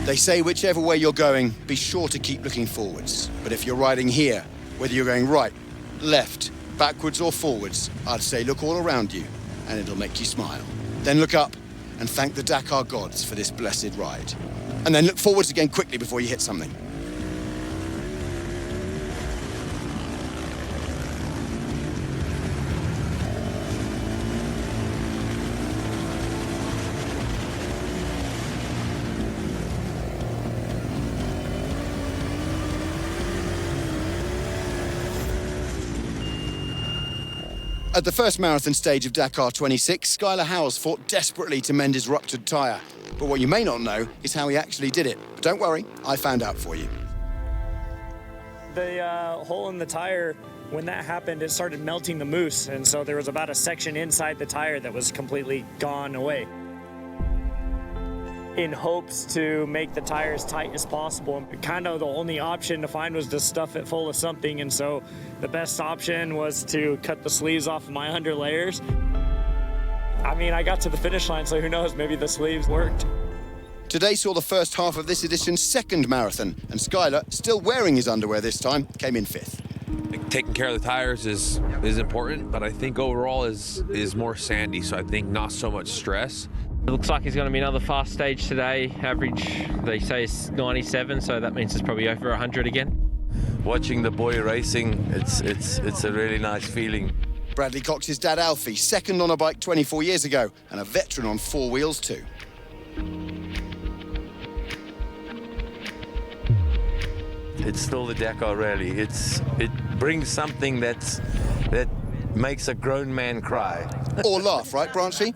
They say whichever way you're going, be sure to keep looking forwards. But if you're riding here, whether you're going right, left, backwards or forwards, I'd say look all around you and it'll make you smile. Then look up and thank the Dakar gods for this blessed ride. And then look forwards again quickly before you hit something. At the first marathon stage of Dakar 26, Skylar Howes fought desperately to mend his ruptured tyre. But what you may not know is how he actually did it. But don't worry, I found out for you. The hole in the tyre, when that happened, it started melting the mousse. And so there was about a section inside the tyre that was completely gone away. In hopes to make the tire as tight as possible. Kind of the only option to find was to stuff it full of something, and so the best option was to cut the sleeves off of my under layers. I mean, I got to the finish line, so who knows, maybe the sleeves worked. Today saw the first half of this edition's second marathon, and Skylar, still wearing his underwear this time, came in fifth. Taking care of the tires is important, but I think overall is more sandy, so I think not so much stress. It looks like it's going to be another fast stage today. Average, they say, is 97, so that means it's probably over 100 again. Watching the boy racing, it's a really nice feeling. Bradley Cox's dad Alfie, second on a bike 24 years ago, and a veteran on four wheels too. It's still the Dakar Rally. It brings something that makes a grown man cry. Or laugh, right, Branchy?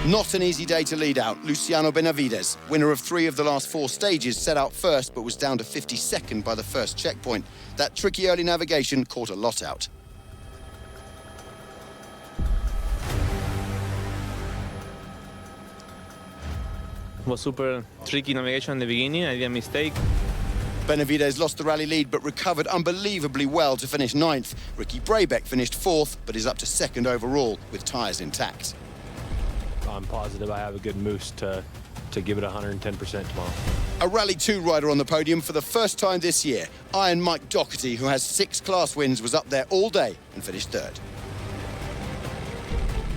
Not an easy day to lead out. Luciano Benavides, winner of 3 of the last 4 stages, set out first but was down to 52nd by the first checkpoint. That tricky early navigation caught a lot out. It was super tricky navigation in the beginning. I did a mistake. Benavides lost the rally lead but recovered unbelievably well to finish 9th. Ricky Brabeck finished 4th but is up to 2nd overall with tyres intact. I'm positive I have a good mousse to give it 110% tomorrow. A Rally 2 rider on the podium for the first time this year. Iron Mike Doherty, who has 6 class wins, was up there all day and finished 3rd.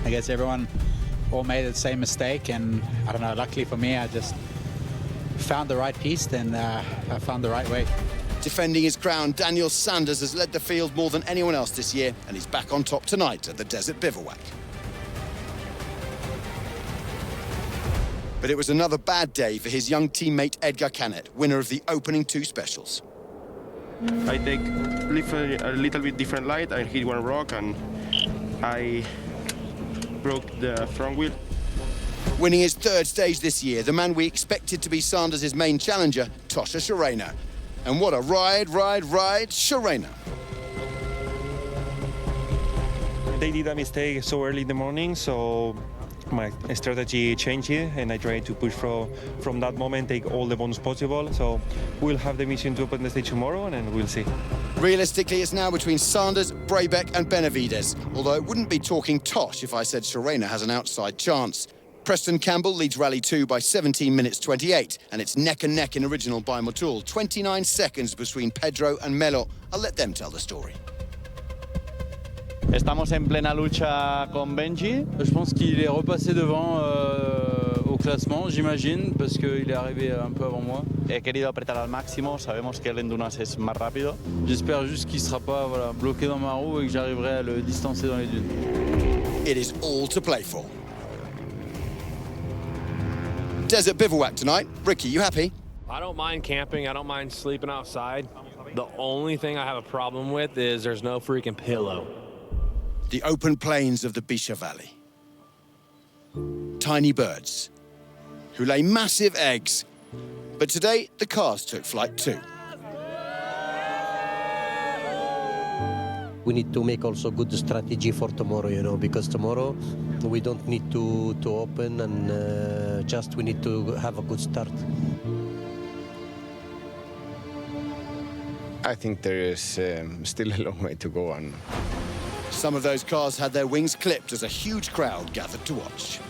I guess everyone all made the same mistake, and I don't know, luckily for me, I just found the right piece, and I found the right way. Defending his crown, Daniel Sanders has led the field more than anyone else this year, and he's back on top tonight at the Desert Bivouac. But it was another bad day for his young teammate Edgar Canet, winner of the opening 2 specials. I take a little bit different line. I hit one rock and I broke the front wheel. Winning his 3rd stage this year, the man we expected to be Sanders' main challenger, Tosha Sharena. And what a ride, Sharena. They did a mistake so early in the morning, so my strategy changed and I tried to push from that moment, take all the bonus possible. So we'll have the mission to open the stage tomorrow and then we'll see. Realistically, it's now between Sanders, Brabeck and Benavides, although it wouldn't be talking tosh if I said Sharena has an outside chance. Preston Campbell leads Rally 2 by 17 minutes 28, and it's neck and neck in Original by Motul. 29 seconds between Pedro and Melo. I'll let them tell the story. Estamos en plena lucha con Benji. Je pense qu'il est repassé devant au classement, j'imagine, parce qu'il est arrivé un peu avant moi. He querido apretar al máximo, sabemos que el endurance es más rápido. J'espère juste qu'il ne sera pas bloqué dans ma roue et que j'arriverai à le distancer dans les dunes. It is all to play for. Desert Bivouac tonight. Ricky, you happy? I don't mind camping. I don't mind sleeping outside. The only thing I have a problem with is there's no freaking pillow. The open plains of the Bisha Valley. Tiny birds who lay massive eggs. But today, the cars took flight too. We need to make also good strategy for tomorrow, you know, because tomorrow we don't need to open and just we need to have a good start. I think there is still a long way to go on. Some of those cars had their wings clipped as a huge crowd gathered to watch.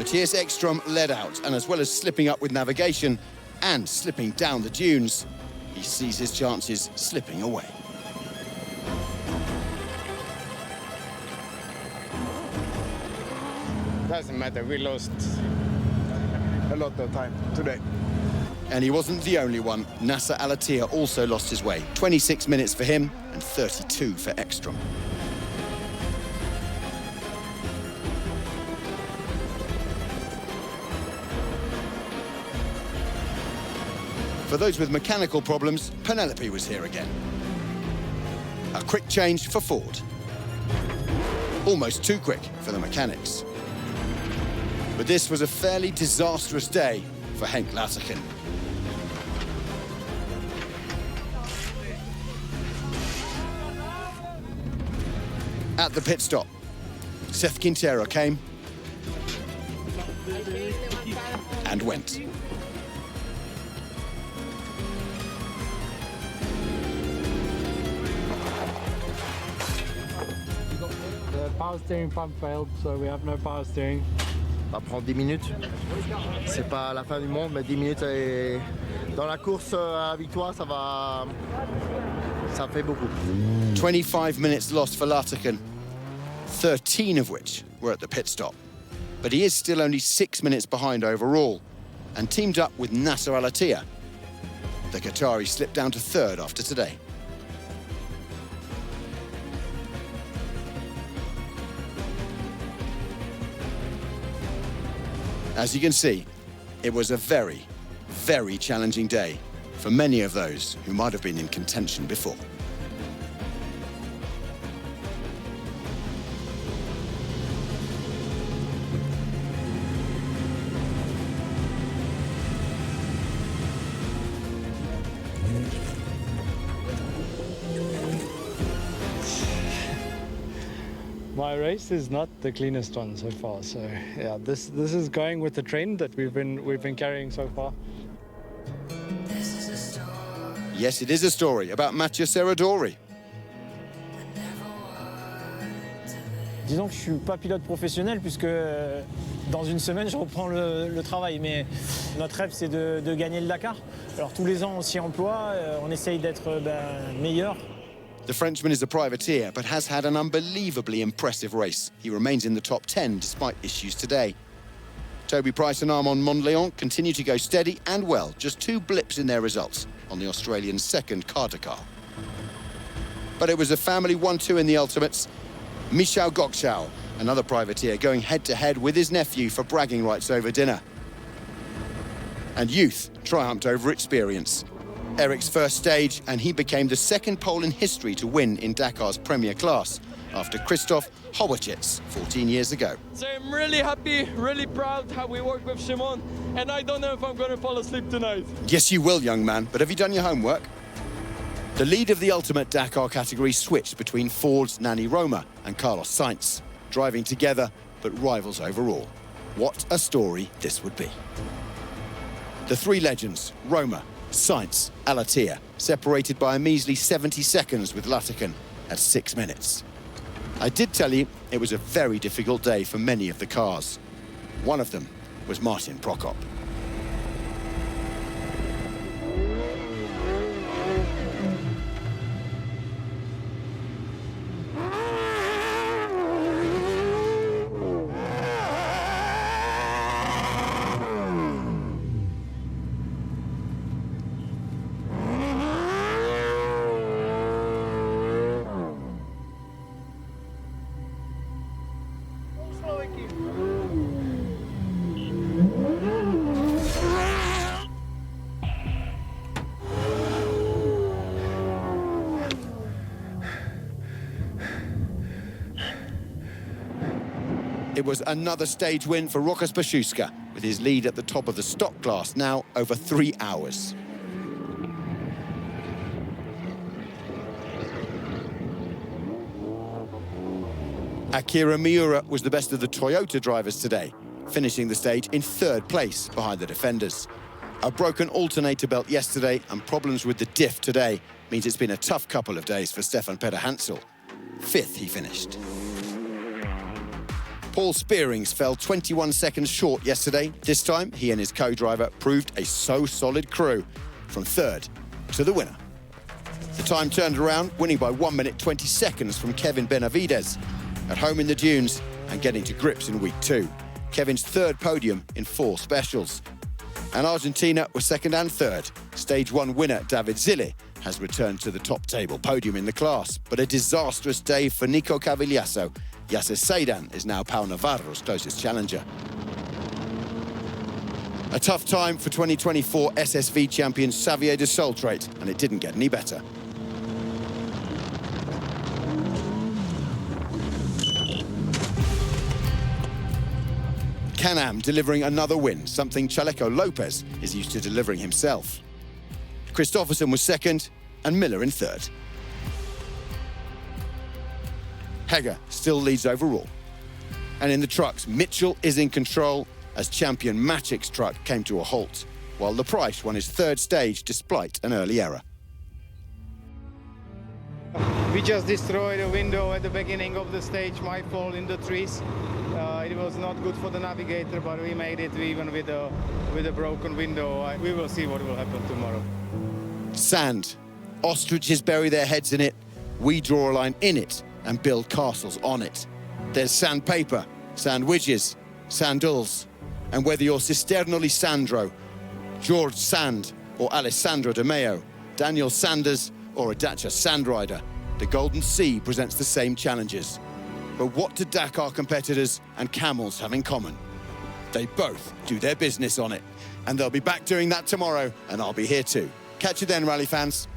Matthias Ekstrom led out, and as well as slipping up with navigation and slipping down the dunes, he sees his chances slipping away. Doesn't matter, we lost a lot of time today. And he wasn't the only one. Nasser al-Attiyah also lost his way. 26 minutes for him and 32 for Ekstrom. For those with mechanical problems, Penelope was here again. A quick change for Ford. Almost too quick for the mechanics. But this was a fairly disastrous day for Henk Laterken. At the pit stop, Seth Quintero came and went. The power steering pump failed, so we have no power steering. Ça prend 10 minutes. C'est pas la fin du monde, mais 10 minutes et dans la course à la victoire, ça fait beaucoup. 25 minutes lost for Laterken, 13 of which were at the pit stop. But he is still only 6 minutes behind overall and teamed up with Nasser al-Attiyah. The Qatari slipped down to third after today. As you can see, it was a very, very challenging day for many of those who might have been in contention before. My race is not the cleanest one so far, so yeah, this is going with the trend that we've been carrying so far. Yes, it is a story about Mathieu Serradori. Disons que je suis pas pilote professionnel puisque dans une semaine je reprends le travail, mais notre rêve c'est de gagner le Dakar. Alors tous les ans on s'y emploie, on essaye d'être meilleur. The Frenchman is a privateer, but has had an unbelievably impressive race. He remains in the top 10 despite issues today. Toby Price and Armand Mondleon continue to go steady and well, just 2 blips in their results on the Australian second car Dakar. But it was a family 1-2 in the ultimates. Michał Gokczał, another privateer, going head-to-head with his nephew for bragging rights over dinner. And youth triumphed over experience. Eric's first stage, and he became the second Pole in history to win in Dakar's Premier Class after Krzysztof Howacz 14 years ago. So I'm really happy, really proud how we work with Shimon, and I don't know if I'm going to fall asleep tonight. Yes, you will, young man, but have you done your homework? The lead of the ultimate Dakar category switched between Ford's Nani Roma and Carlos Sainz, driving together but rivals overall. What a story this would be. The 3 legends, Roma, Sainz, al-Attiyah, separated by a measly 70 seconds with Laterken at 6 minutes. I did tell you it was a very difficult day for many of the cars. One of them was Martin Prokop. It was another stage win for Rokas Baszuska, with his lead at the top of the stock class now over 3 hours. Akira Miura was the best of the Toyota drivers today, finishing the stage in 3rd place behind the defenders. A broken alternator belt yesterday and problems with the diff today means it's been a tough couple of days for Stefan Peter Hansel. 5th he finished. Paul Spearings fell 21 seconds short yesterday. This time, he and his co-driver proved a so-solid crew, from third to the winner. The time turned around, winning by 1 minute 20 seconds from Kevin Benavides. At home in the dunes and getting to grips in week 2. Kevin's third podium in 4 specials. And Argentina were second and third. Stage 1 winner David Zille has returned to the top table podium in the class, but a disastrous day for Nico Cavigliasso. Yasser Seidan is now Pau Navarro's closest challenger. A tough time for 2024 SSV champion Xavier de Soltrait, and it didn't get any better. Can-Am delivering another win, something Chaleco Lopez is used to delivering himself. Christopherson was second and Miller in third. Hegger still leads overall. And in the trucks, Mitchell is in control as champion Matic's truck came to a halt, while LePrice won his third stage despite an early error. We just destroyed a window at the beginning of the stage, my fault in the trees. It was not good for the navigator, but we made it even with a broken window. We will see what will happen tomorrow. Sand. Ostriches bury their heads in it. We draw a line in it and build castles on it. There's sandpaper, sandwiches, sandals. And whether you're Cisterno Lisandro, George Sand, or Alessandro De Meo, Daniel Sanders, or a Dacia Sandrider, the Golden Sea presents the same challenges. But what do Dakar competitors and camels have in common? They both do their business on it. And they'll be back doing that tomorrow, and I'll be here too. Catch you then, rally fans.